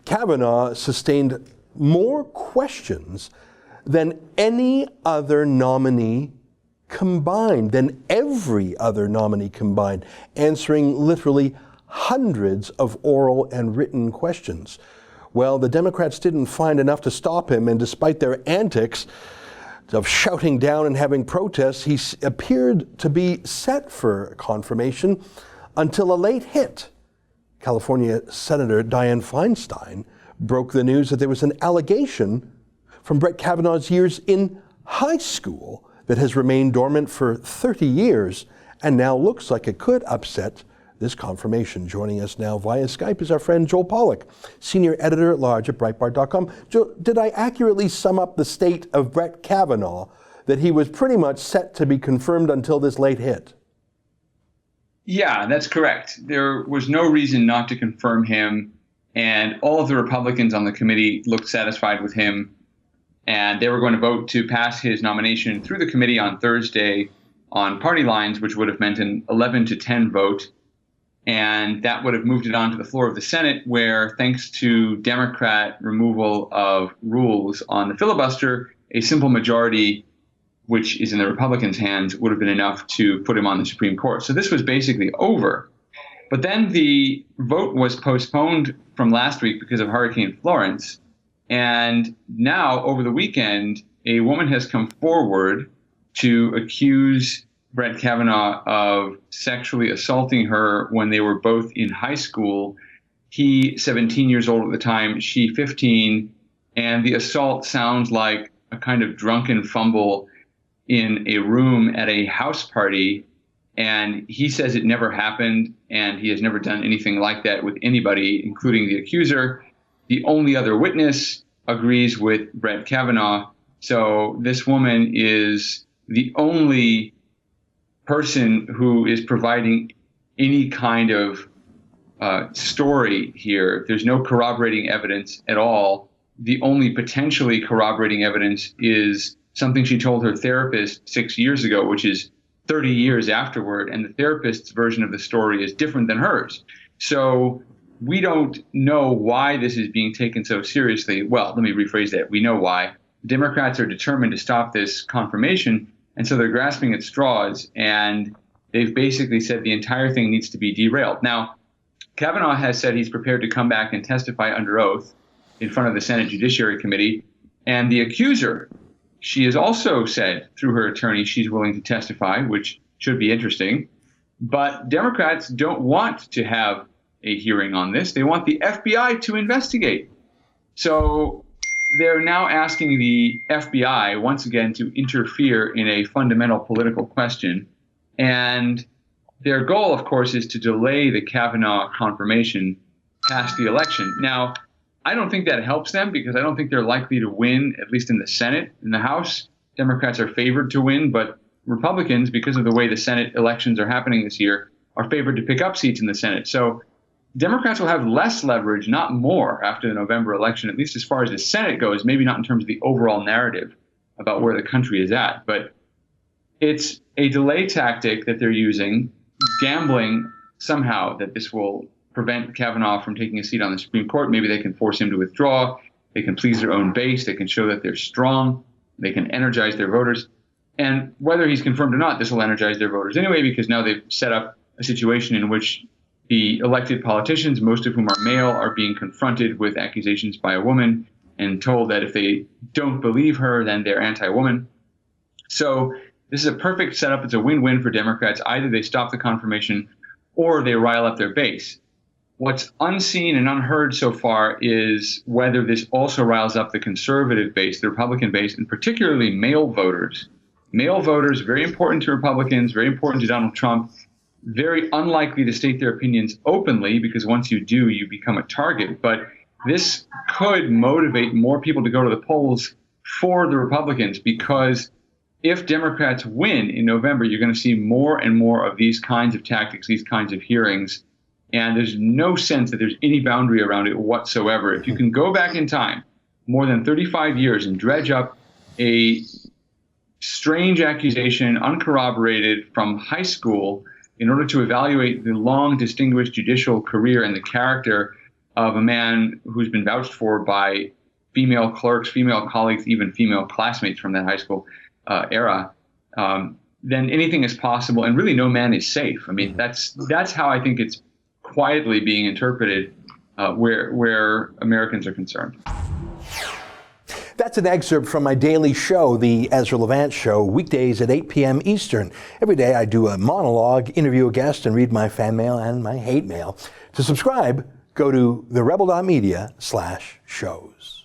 Kavanaugh sustained more questions than any other nominee combined, than every other nominee combined, answering literally hundreds of oral and written questions. Well, the Democrats didn't find enough to stop him, and despite their antics of shouting down and having protests, he appeared to be set for confirmation until a late hit. California Senator Dianne Feinstein broke the news that there was an allegation from Brett Kavanaugh's years in high school that has remained dormant for 30 years and now looks like it could upset this confirmation. Joining us now via Skype is our friend Joel Pollak, Senior Editor-at-Large at Breitbart.com. Joel, did I accurately sum up the state of Brett Kavanaugh, that he was pretty much set to be confirmed until this late hit? Yeah, that's correct. There was no reason not to confirm him, and all of the Republicans on the committee looked satisfied with him, and they were going to vote to pass his nomination through the committee on Thursday on party lines, which would have meant an 11-10 vote. And that would have moved it on to the floor of the Senate, where, thanks to Democrat removal of rules on the filibuster, a simple majority, which is in the Republicans' hands, would have been enough to put him on the Supreme Court. So this was basically over. But then the vote was postponed from last week because of Hurricane Florence. And now, over the weekend, a woman has come forward to accuse Brett Kavanaugh of sexually assaulting her when they were both in high school. He 17 years old at the time, she 15, and the assault sounds like a kind of drunken fumble in a room at a house party, and he says it never happened, and he has never done anything like that with anybody, including the accuser. The only other witness agrees with Brett Kavanaugh, so this woman is the only person who is providing any kind of story here. There's no corroborating evidence at all. The only potentially corroborating evidence is something she told her therapist 6 years ago, which is 30 years afterward, and the therapist's version of the story is different than hers. So we don't know why this is being taken so seriously. Well, let me rephrase that. We know why. Democrats are determined to stop this confirmation, and so they're grasping at straws, and they've basically said the entire thing needs to be derailed. Now, Kavanaugh has said he's prepared to come back and testify under oath in front of the Senate Judiciary Committee, and the accuser, she has also said through her attorney she's willing to testify, which should be interesting. But Democrats don't want to have a hearing on this. They want the FBI to investigate. So they're now asking the FBI once again to interfere in a fundamental political question. And their goal, of course, is to delay the Kavanaugh confirmation past the election. Now, I don't think that helps them, because I don't think they're likely to win, at least in the Senate. In the House, Democrats are favored to win, but Republicans, because of the way the Senate elections are happening this year, are favored to pick up seats in the Senate. So Democrats will have less leverage, not more, after the November election, at least as far as the Senate goes, maybe not in terms of the overall narrative about where the country is at. But it's a delay tactic that they're using, gambling somehow that this will prevent Kavanaugh from taking a seat on the Supreme Court. Maybe they can force him to withdraw. They can please their own base. They can show that they're strong. They can energize their voters. And whether he's confirmed or not, this will energize their voters anyway, because now they've set up a situation in which the elected politicians, most of whom are male, are being confronted with accusations by a woman and told that if they don't believe her, then they're anti-woman. So this is a perfect setup. It's a win-win for Democrats. Either they stop the confirmation or they rile up their base. What's unseen and unheard so far is whether this also riles up the conservative base, the Republican base, and particularly male voters. Male voters, very important to Republicans, very important to Donald Trump, very unlikely to state their opinions openly, because once you do, you become a target. But this could motivate more people to go to the polls for the Republicans, because if Democrats win in November, you're going to see more and more of these kinds of tactics, these kinds of hearings. And there's no sense that there's any boundary around it whatsoever. If you can go back in time more than 35 years and dredge up a strange accusation, uncorroborated, from high school in order to evaluate the long distinguished judicial career and the character of a man who's been vouched for by female clerks, female colleagues, even female classmates from that high school era, then anything is possible, and really no man is safe. I mean, that's how I think it's quietly being interpreted where Americans are concerned. That's an excerpt from my daily show, the Ezra Levant Show, weekdays at 8 p.m. Eastern. Every day I do a monologue, interview a guest, and read my fan mail and my hate mail. To subscribe, go to therebel.media/shows.